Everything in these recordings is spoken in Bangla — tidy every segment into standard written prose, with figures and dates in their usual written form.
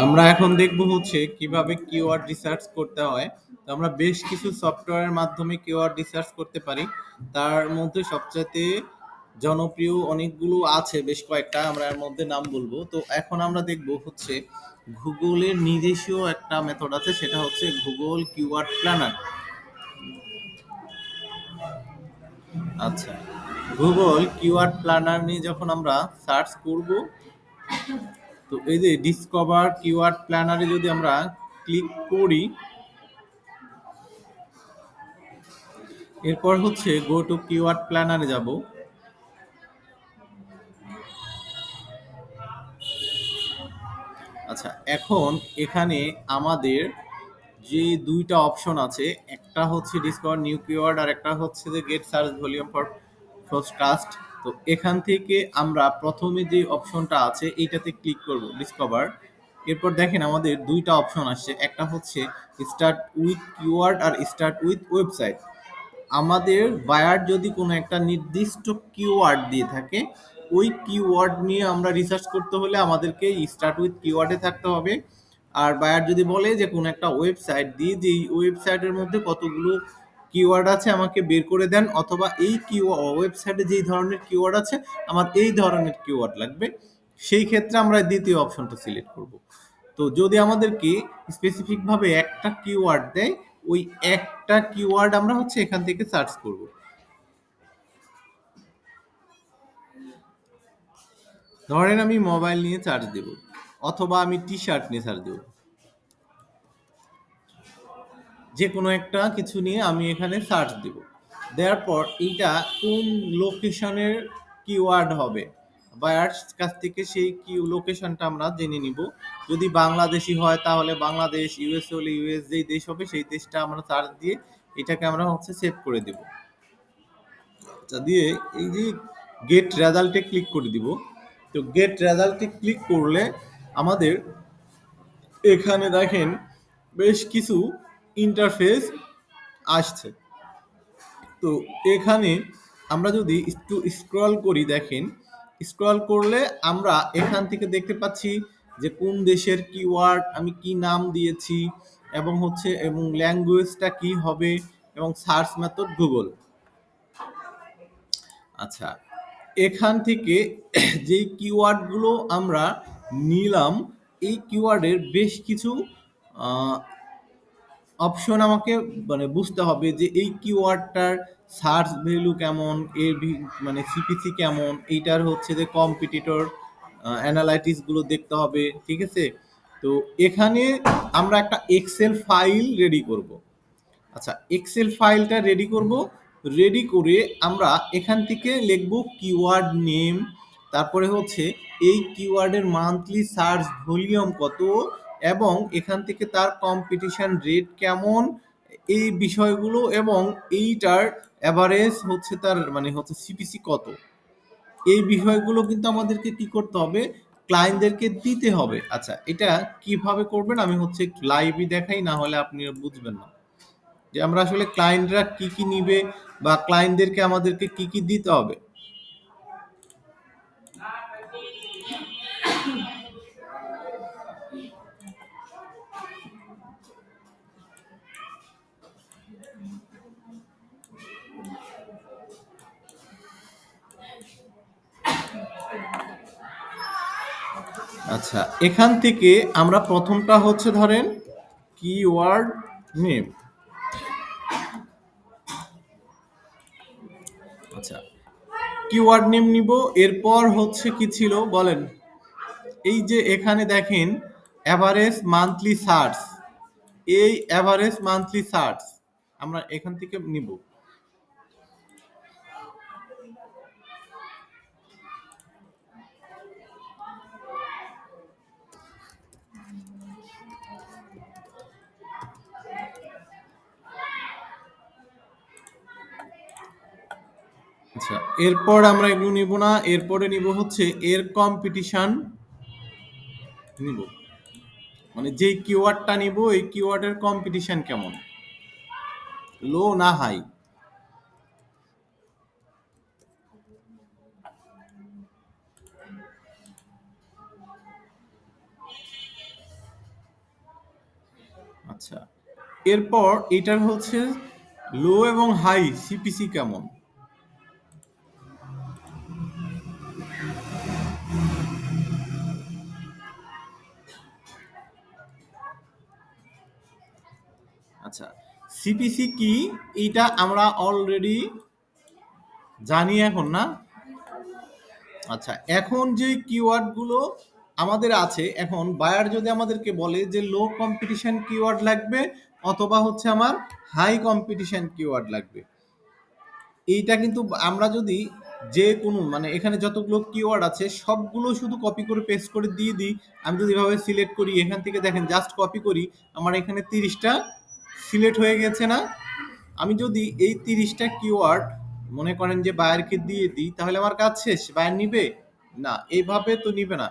আমরা এখন দেখব হচ্ছে কিভাবে কিওয়ার্ড রিসার্চ করতে হয়। তো আমরা বেশ কিছু সফটওয়্যারের মাধ্যমে কিওয়ার্ড রিসার্চ করতে পারি। তার মধ্যে সবচাইতে জনপ্রিয় অনেকগুলো আছে, বেশ কয়েকটা। আমরা এর মধ্যে নাম বলবো। তো এখন আমরা দেখব হচ্ছে গুগলের নিজস্ব একটা মেথড আছে, সেটা হচ্ছে গুগল কিওয়ার্ড প্ল্যানার। আচ্ছা, গুগল কিওয়ার্ড প্ল্যানার নিয়ে যখন আমরা সার্চ করব, তো এই যে ডিসকভার কিওয়ার্ড প্ল্যানারে যদি আমরা ক্লিক করি, এরপর হচ্ছে গো টু কিওয়ার্ড প্ল্যানারে যাব। আচ্ছা, এখন এখানে আমাদের যে দুইটা অপশন আছে, একটা হচ্ছে ডিসকভার নিউ কিওয়ার্ড আর একটা হচ্ছে যে গেট সার্চ ভলিউম ফর পোডকাস্ট। তো এখান থেকে আমরা প্রথমে যে অপশনটা আছে এইটাতে ক্লিক করব, ডিসকভার। এরপর দেখেন আমাদের দুইটা অপশন আসছে, একটা হচ্ছে স্টার্ট উইথ কিওয়ার্ড আর স্টার্ট উইথ ওয়েবসাইট। আমাদের বায়ার যদি কোনো একটা নির্দিষ্ট কিওয়ার্ড দিয়ে থাকে, ওই কিওয়ার্ড নিয়ে আমরা রিসার্চ করতে হলে আমাদেরকে স্টার্ট উইথ কিওয়ার্ডে থাকতে হবে। আর বায়ার যদি বলে যে কোনো একটা ওয়েবসাইট দিয়ে, যে ওয়েবসাইটের মধ্যে কতগুলো কিওয়ার্ড আছে আমাকে বের করে দেন, অথবা এই ওয়েবসাইটে যেই ধরনের কিওয়ার্ড আছে আমার এই ধরনের কিওয়ার্ড লাগবে, সেই ক্ষেত্রে আমরা দ্বিতীয় অপশনটা সিলেক্ট করব। তো যদি আমাদেরকে স্পেসিফিকভাবে একটা কিওয়ার্ড দেয়, ওই একটা কিওয়ার্ড আমরা হচ্ছে এখান থেকে সার্চ করব। ধরেন আমি মোবাইল নিয়ে সার্চ দেব, অথবা আমি টি শার্ট নিয়ে সার্চ দেব, যে কোনো একটা কিছু নিয়ে আমি এখানে সার্চ দেব। দেওয়ার পর এইটা কোন লোকেশনের কিওয়ার্ড হবে, বায়ার কাছ থেকে সেই লোকেশনটা আমরা জেনে নিব। যদি বাংলাদেশি হয় তাহলে বাংলাদেশ, ইউএস হলে ইউএস, যেই দেশ হবে সেই দেশটা আমরা সার্চ দিয়ে এটাকে আমরা হচ্ছে সেভ করে দেব। আচ্ছা, দিয়ে এই যে গেট রেজাল্টে ক্লিক করে দিব। তো গেট রেজাল্টে ক্লিক করলে আমাদের এখানে দেখেন বেশ কিছু ইন্টারফেস আসছে। তো এখানে আমরা যদি একটু স্ক্রল করি, দেখেন স্ক্রল করলে আমরা এখান থেকে দেখতে পাচ্ছি যে কোন দেশের কিওয়ার্ড, আমি কি নাম দিয়েছি, এবং ল্যাঙ্গুয়েজটা কি হবে, এবং সার্চ মেথড গুগল। আচ্ছা, এখান থেকে যেই কিওয়ার্ডগুলো আমরা নিলাম, এই কিওয়ার্ডের বেশ কিছু অপশন আমাকে বুঝতে হবে যে এই কিওয়ার্ডটার সার্চ ভ্যালু কেমন, মানে সিপিসি কেমন, এইটার হচ্ছে যে কম্পিটিটর অ্যানালাইটিস গুলো দেখতে হবে, ঠিক আছে। তো এখানে আমরা একটা এক্সেল ফাইল রেডি করব। আচ্ছা, এক্সেল ফাইলটা রেডি করব। রেডি করে আমরা এখান থেকে লিখব কিওয়ার্ড নেম, তারপরে হচ্ছে এই কিওয়ার্ডের মান্থলি সার্চ ভলিউম কত, এবং এখান থেকে তার কম্পিটিশন রেট কেমন, এই বিষয়গুলো, এবং এইটার অ্যাভারেজ হচ্ছে তার হচ্ছে সিপিসি কত, এই বিষয়গুলো কিন্তু আমাদেরকে কি করতে হবে, ক্লায়েন্টদেরকে দিতে হবে। আচ্ছা, এটা কিভাবে করবেন আমি হচ্ছে একটু লাইভই দেখাই, না হলে আপনি বুঝবেন না যে আমরা আসলে ক্লায়েন্টরা কি কি নিবে, বা ক্লায়েন্টদেরকে আমাদেরকে কি কি দিতে হবে। আচ্ছা, এখান থেকে আমরা প্রথমটা হচ্ছে ধরেন কিওয়ার্ড নেম। আচ্ছা, কিওয়ার্ড নেম নিব। এরপর হচ্ছে কি ছিল বলেন, এই যে এখানে দেখেন অ্যাভারেজ মান্থলি সার্চ, এই অ্যাভারেজ মান্থলি সার্চ আমরা এখান থেকে নিব। আচ্ছা, এরপর আমরা এগুলো নিব না, এরপরে নিব হচ্ছে এর কম্পিটিশন নিব, মানে যেই কিওয়ার্ডটা নিব এই কিওয়ার্ডের কম্পিটিশন কেমন, লো না হাই। আচ্ছা, এরপর এটার হচ্ছে লো এবং হাই সিপিসি কেমন। আচ্ছা, সিপিসি কি এটা আমরা অলরেডি জানি এখন, না? আচ্ছা, এখন যে কিওয়ার্ড গুলো আমাদের আছে, এখন বায়ার যদি আমাদেরকে বলে যে লো কম্পিটিশন কিওয়ার্ড লাগবে অথবা হচ্ছে আমার হাই কম্পিটিশন কিওয়ার্ড লাগবে, এইটা কিন্তু আমরা যদি যে কোনো মানে এখানে যতগুলো কিওয়ার্ড আছে সবগুলো শুধু কপি করে পেস্ট করে দিয়ে দিই, আমি যদি এভাবে সিলেক্ট করি এখান থেকে দেখেন জাস্ট কপি করি, আমার এখানে 30টা সিলেক্ট হয়ে গেছে, না? আমি যদি এই 30টা কিওয়ার্ড মনে করেন যে বায়ারকে দিয়ে দিই তাহলে আমার কাজ শেষ, বায়ার নিবে না, এইভাবে তো নিবে না।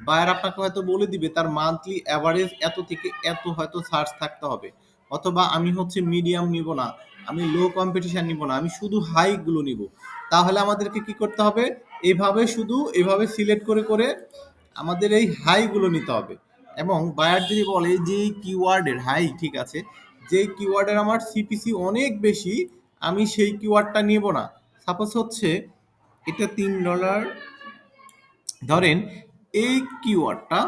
বায়ার আপনাকে হয়তো বলে দিবে তার মান্থলি অ্যাভারেজ এত থেকে এত হয়তো সার্চ থাকতে হবে, অথবা আমি হচ্ছে মিডিয়াম নিব না, আমি লো কম্পিটিশন নিব না, আমি শুধু হাই গুলো নিব। তাহলে আমাদেরকে কি করতে হবে, এইভাবে শুধু এভাবে সিলেক্ট করে করে আমাদের এই হাই গুলো নিতে হবে। এবং বায়ার যদি বলে যে কিওয়ার্ডের হাই ঠিক আছে, যে কিওয়ার্ডের আমার সিপিসি অনেক বেশি, আমি সেই কিওয়ার্ডটা নিব না। সাপোজ হচ্ছে এটা $3, ধরেন এই কিওয়ার্ডটা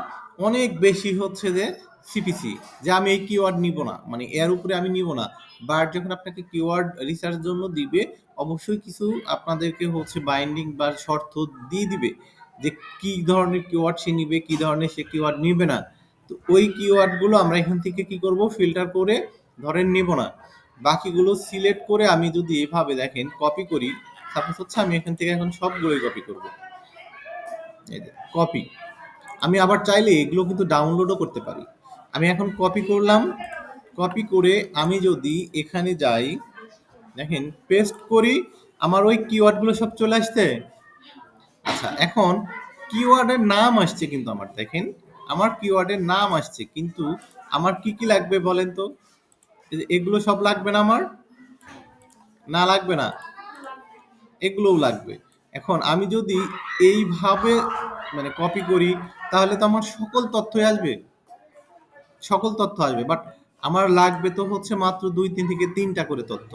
অনেক বেশি হচ্ছে যে সিপিসি, যে আমি এই কিওয়ার্ড নিব না, মানে এর উপরে আমি নিব না। বাট যখন আপনাকে কিওয়ার্ড রিসার্চ জন্য দিবে অবশ্যই কিছু আপনাদেরকে হচ্ছে বাইন্ডিং বা শর্ত দিয়ে দিবে যে কি ধরনের কিওয়ার্ড সে নিবে, কি ধরনের সে কিওয়ার্ড নিবে না। তো ওই কিওয়ার্ডগুলো আমরা এখান থেকে কি করব, ফিল্টার করে ধরেন নিব না, বাকিগুলো সিলেক্ট করে আমি যদি এভাবে দেখেন কপি করি, সাপোজ হচ্ছে আমি এখান থেকে এখন সবগুলোই কপি করব, এই যে কপি। আমি আবার চাইলে এগুলো কিন্তু ডাউনলোডও করতে পারি। আমি এখন কপি করলাম, কপি করে আমি যদি এখানে যাই দেখেন পেস্ট করি, আমার ওই কিওয়ার্ডগুলো সব চলে আসছে। আচ্ছা, এখন কিওয়ার্ডের নাম আসছে কিন্তু আমার দেখেন, আমার কিওয়ার্ডের নাম আসছে, কিন্তু আমার কি কি লাগবে বলেন তো? এগুলো সব লাগবে না আমার, না লাগবে না, এগুলোও লাগবে। এখন আমি যদি এইভাবে মানে কপি করি তাহলে তো আমার সকল তথ্যই আসবে, সকল তথ্য আসবে, বাট আমার লাগবে তো হচ্ছে মাত্র 2-3 থেকে 3টা করে তথ্য।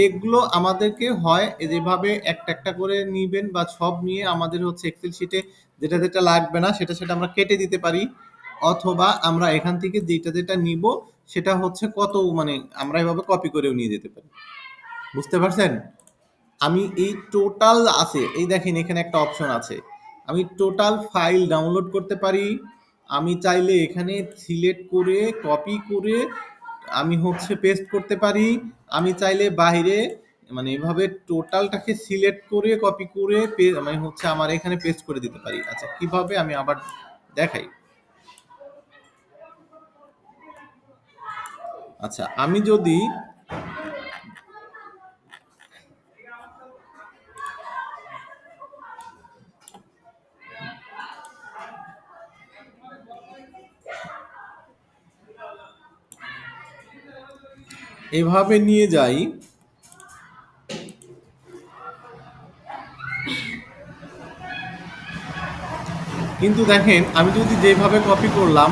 এগুলো আমাদেরকে হয় যেভাবে একটা একটা করে নিবেন বা সব নিয়ে আমাদের হচ্ছে এক্সেল শিটে যেটা যেটা লাগবে না সেটা সেটা আমরা কেটে দিতে পারি, অথবা আমরা এখান থেকে যেটা যেটা নিব সেটা হচ্ছে কত মানে আমরা এভাবে কপি করেও নিয়ে যেতে পারি। বুঝতে পারছেন? আমি এই টোটাল আছে, এই দেখেন এখানে একটা অপশন আছে, আমি টোটাল ফাইল ডাউনলোড করতে পারি, আমি চাইলে এখানে সিলেক্ট করে কপি করে আমি হচ্ছে পেস্ট করতে পারি, আমি চাইলে বাইরে মানে এভাবে টোটালটাকে সিলেক্ট করে কপি করে মানে হচ্ছে আমার এখানে পেস্ট করে দিতে পারি। আচ্ছা, কিভাবে আমি আবার দেখাই। আচ্ছা, আমি যদি এভাবে নিয়ে যাই, কিন্তু দেখেন আমি যদি যেভাবে কপি করলাম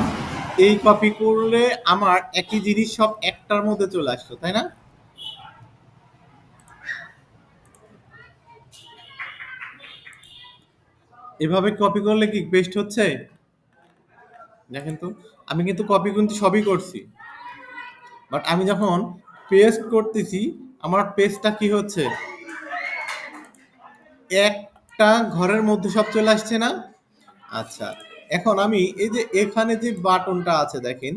এই কপি করলে আমার একই জিনিস সব একটার মধ্যে চলে আসলো, তাই না? এভাবে কপি করলে কি পেস্ট হচ্ছে? দেখেন তো, আমি কিন্তু কপি কিন্তু সবই করছি, বাট আমি যখন পেস্ট করতেছি আমার পেস্টটা কি হচ্ছে, একটা ঘরের মধ্যে সব চলে আসছে, না? আচ্ছা, এখন আমি এই যে এখানে যে বাটনটা আছে দেখেন,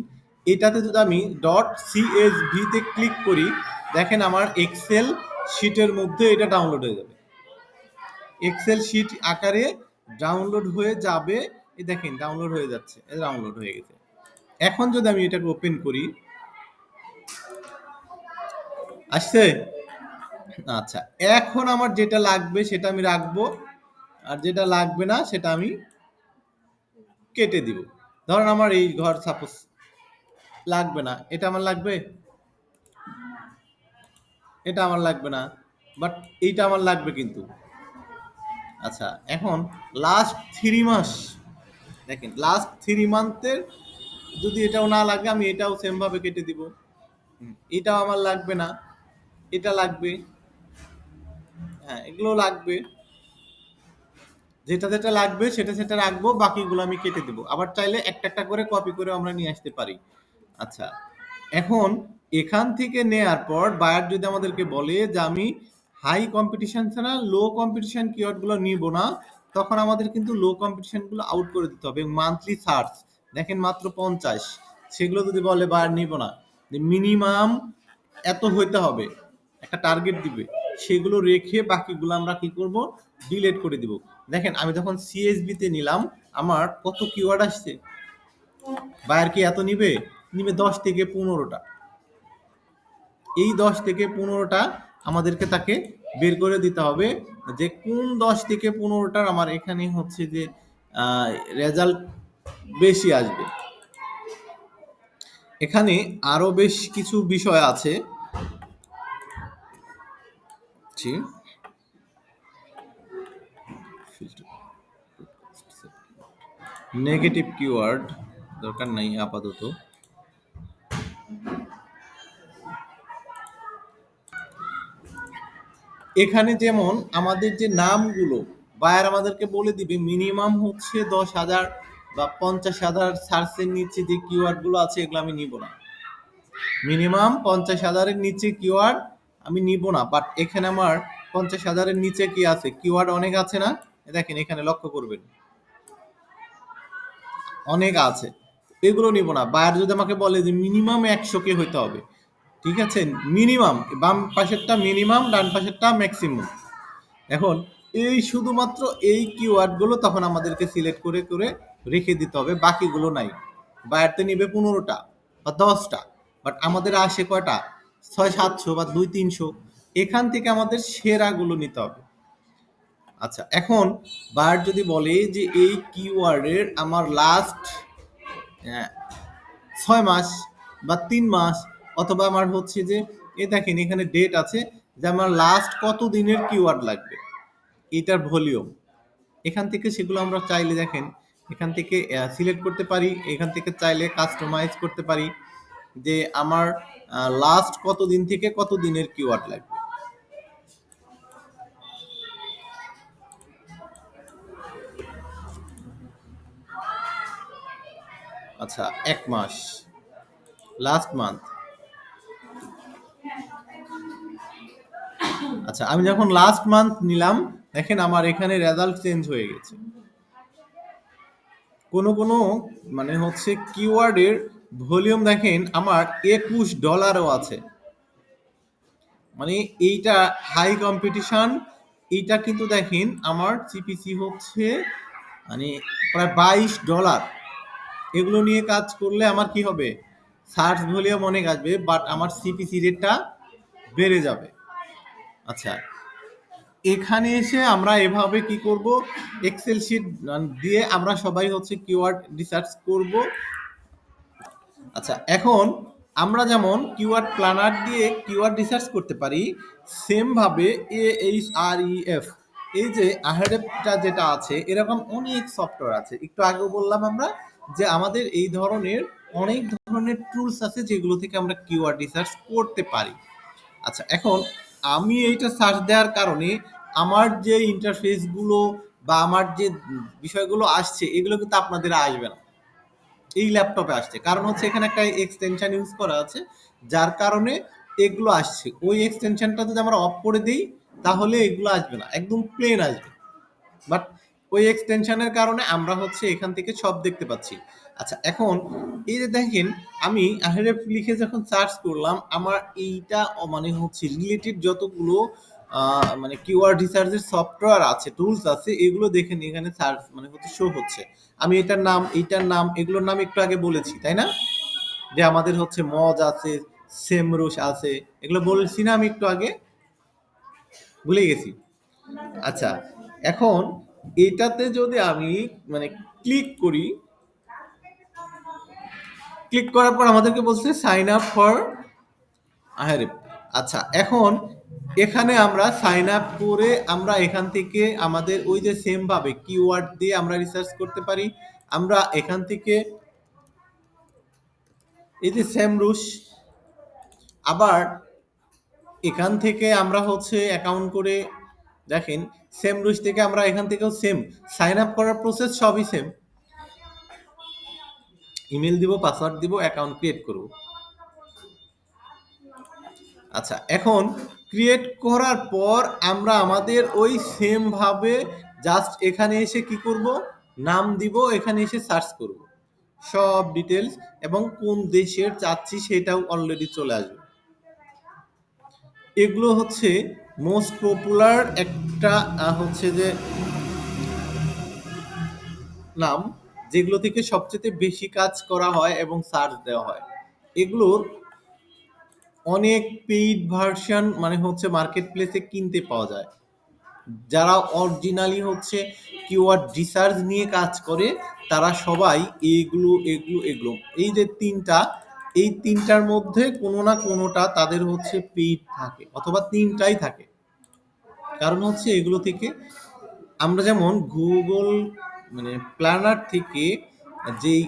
এটাতে যদি আমি ডট সিএসভি তে ক্লিক করি দেখেন আমার এক্সেল শিটের মধ্যে এটা ডাউনলোড হয়ে যাবে, এক্সেল শিট আকারে ডাউনলোড হয়ে যাবে। এই দেখেন ডাউনলোড হয়ে যাচ্ছে, ডাউনলোড হয়ে গেছে। এখন যদি আমি এটাকে ওপেন করি, আসছে? আচ্ছা, এখন আমার যেটা লাগবে সেটা আমি রাখবো, আর যেটা লাগবে না সেটা আমি কেটে দিব। ধরেন আমার এই ঘর সাপোজ লাগবে না, এটা আমার লাগবে, এটা আমার লাগবে না, বাট এইটা আমার লাগবে কিন্তু। আচ্ছা, এখন লাস্ট 3 মাস দেখেন, লাস্ট 3 মান্থের যদি এটাও না লাগে আমি এটাও সেম ভাবে কেটে দিব। এটাও আমার লাগবে না, এটা লাগবে, হ্যাঁ এগুলো লাগবে, যেটা যেটা লাগবে সেটা সেটা রাখবো, বাকিগুলো আমি কেটে দেবো। আবার চাইলে একটা একটা করে কপি করে আমরা নিয়ে আসতে পারি। আচ্ছা, এখন এখান থেকে নেয়ার পর বায়ার যদি আমাদেরকে বলে যে আমি হাই কম্পিটিশন ছাড়া লো কম্পিটিশন কিওয়ার্ডগুলো নিব না, তখন আমাদের কিন্তু লো কম্পিটিশনগুলো আউট করে দিতে হবে। মান্থলি সার্চ দেখেন মাত্র 50, সেগুলো যদি বলে বায়ার নিব না, মিনিমাম এত হইতে হবে, একটা টার্গেট দিবে, সেগুলো রেখে বাকিগুলো আমরা কি করব, ডিলিট করে দিব। দেখেন আমি যখন সিএসবি তে নিলাম আমার কত কিওয়ার্ড আসছে, বায়ার কি এত নিবে? নিবে 10 থেকে 15টা। এই 10 থেকে 15টা আমাদেরকে তাকে বের করে দিতে হবে যে কোন 10 থেকে 15টার আমার এখানে হচ্ছে যে রেজাল্ট বেশি আসবে। এখানে আরো বেশ কিছু বিষয় আছে। জি, নেগেটিভ কিওয়ার্ড দরকার নাই আপাতত। এখানে যেমন আমাদের যে নামগুলো বায়ার আমাদেরকে বলে দিবে মিনিমাম হচ্ছে 10,000 বা 50,000 সার্চের নিচে যে কিওয়ার্ডগুলো আছে এগুলো আমি নিব না। মিনিমাম 50,000-এর নিচে কিওয়ার্ড আমি নিব না। বাট এখানে আমার 50,000-এর নিচে কি আছে, কিওয়ার্ড অনেক আছে না? দেখেন এখানে লক্ষ্য করবেন অনেক আছে, এগুলো নিব না। বায়ার যদি আমাকে বলে যে মিনিমাম 100K হইতে হবে, ঠিক আছে, মিনিমাম বাম পাশেরটা মিনিমাম, ডান পাশেরটা ম্যাক্সিমাম। এখন এই শুধুমাত্র এই কিওয়ার্ডগুলো তখন আমাদেরকে সিলেক্ট করে করে রেখে দিতে হবে, বাকিগুলো নাই। বায়ারতে নিবে 15টা বা 10টা, বাট আমাদের আসে কয়টা, 600-700 বা 200-300। এখান থেকে আমাদের সেরাগুলো নিতে হবে। আচ্ছা, এখন বায়ার যদি বলে যে এই কিওয়ার্ডের আমার লাস্ট 6 মাস বা 3 মাস, অথবা আমার হচ্ছে যে এ দেখেন এখানে ডেট আছে যে আমার লাস্ট কত দিনের কিওয়ার্ড লাগবে, এটার ভলিউম, এখান থেকে সেগুলো আমরা চাইলে দেখেন এখান থেকে সিলেক্ট করতে পারি। এখান থেকে চাইলে কাস্টমাইজ করতে পারি যে আমার লাস্ট কত দিন থেকে কত দিনের কিওয়ার্ড লাগবে। আচ্ছা, 1 মাস, লাস্ট মান্থ। আচ্ছা, আমি যখন লাস্ট মান্থ নিলাম দেখেন আমার এখানে রেজাল্ট চেঞ্জ হয়ে গেছে। কোনো কোনো মানে হচ্ছে কিওয়ার্ডের ভলিউম দেখেন আমার $21ও আছে। মানে এইটা হাই কম্পিটিশন। এইটা কিন্তু দেখেন আমার সিপিসি হচ্ছে মানে প্রায় $22। এগুলো নিয়ে কাজ করলে আমার কি হবে, সার্চ ভলিউম অনেক আসবে, বাট আমার সিপিসি রেটটা বেড়ে যাবে। আচ্ছা, এখানে এসে আমরা এভাবে কি করব, এক্সেল শিট দিয়ে আমরা সবাই হচ্ছে কিওয়ার্ড রিসার্চ করব। আচ্ছা, এখন আমরা যেমন কিওয়ার্ড প্ল্যানার দিয়ে কিওয়ার্ড রিসার্চ করতে পারি, সেম ভাবে AHREF, এই যে আহরেফটা যেটা আছে, এরকম অনেক সফটওয়্যার আছে। একটু আগেও বললাম আমরা যে আমাদের এই ধরনের অনেক ধরনের টুলস আছে যেগুলো থেকে আমরা কিওয়ার্ড রিসার্চ করতে পারি। আচ্ছা, এখন আমি এইটা সার্চ দেওয়ার কারণে আমার যে ইন্টারফেসগুলো বা আমার যে বিষয়গুলো আসছে এগুলো কিন্তু আপনাদের আসবে না, এই ল্যাপটপে আসছে। কারণ হচ্ছে এখানে একটা এক্সটেনশন ইউজ করা আছে, যার কারণে এগুলো আসছে। ওই এক্সটেনশনটা যদি আমরা অফ করে দিই তাহলে এগুলো আসবে না, একদম প্লেন আসবে। বাট ওই এক্সটেনশনের কারণে আমরা হচ্ছে এখান থেকে সব দেখতে পাচ্ছি। আচ্ছা, এখন এই যে দেখেন আমি আহরেফ লিখে যখন সার্চ করলাম আমার এইটা মানে হচ্ছে রিলেটেড যতগুলো মানে কিওয়ার্ড রিসার্চের সফটওয়্যার আছে, টুলস আছে, এগুলো দেখেন এখানে সার্চ মানে হচ্ছে শো হচ্ছে। আমি এটার নাম, এইটার নাম, এগুলোর নাম একটু আগে বলেছি তাই না, যে আমাদের হচ্ছে মজ আছে, সেমরুশ আছে, এগুলো বলছি না আমি একটু আগে, ভুলে গেছি। আচ্ছা, এখন এটাতে যদি আমি মানে ক্লিক করি, ক্লিক করার পর আমাদেরকে বলছে সাইন আপ ফর আহারে। আচ্ছা, এখন এখানে আমরা সাইন আপ করে আমরা এখান থেকে আমাদের ওই যে সেম ভাবে কিওয়ার্ড দিয়ে আমরা রিসার্চ করতে পারি। আমরা এখান থেকে এই যে সেমরুশ, আবার এখান থেকে আমরা হচ্ছে অ্যাকাউন্ট করে দেখেন, সেমরুশ থেকে আমরা এখান থেকেও সেম সাইন আপ করার প্রসেস সবই সেম। ইমেল দিব, পাসওয়ার্ড দিব, অ্যাকাউন্ট ক্রিয়েট করব। আচ্ছা, এখন ক্রিয়েট করার পর আমরা আমাদের ওই সেম ভাবে জাস্ট এখানে এসে কি করব, নাম দিব, এখানে এসে সার্চ করব সব ডিটেলস, এবং কোন দেশের চাচ্ছি সেটাও অলরেডি চলে আসবে। এগুলো হচ্ছে মোস্ট পপুলার একটা হচ্ছে যে নাম, যেগুলো থেকে সবচেয়ে বেশি কাজ করা হয় এবং সার্চ দেওয়া হয়। এগুলোর অনেক পেইড ভার্সন মানে হচ্ছে মার্কেট প্লেসে কিনতে পাওয়া যায়। যারা অরিজিনালি হচ্ছে কিওয়ার্ড রিসার্চ নিয়ে কাজ করে তারা সবাই এগুলো এই যে তিনটা, এই তিনটার মধ্যে কোনো না কোনোটা তাদের হচ্ছে পেইড থাকে, অথবা তিনটাই থাকে। কারণ হচ্ছে এগুলো থেকে আমরা যেমন গুগল মানে প্ল্যানার থেকে যেই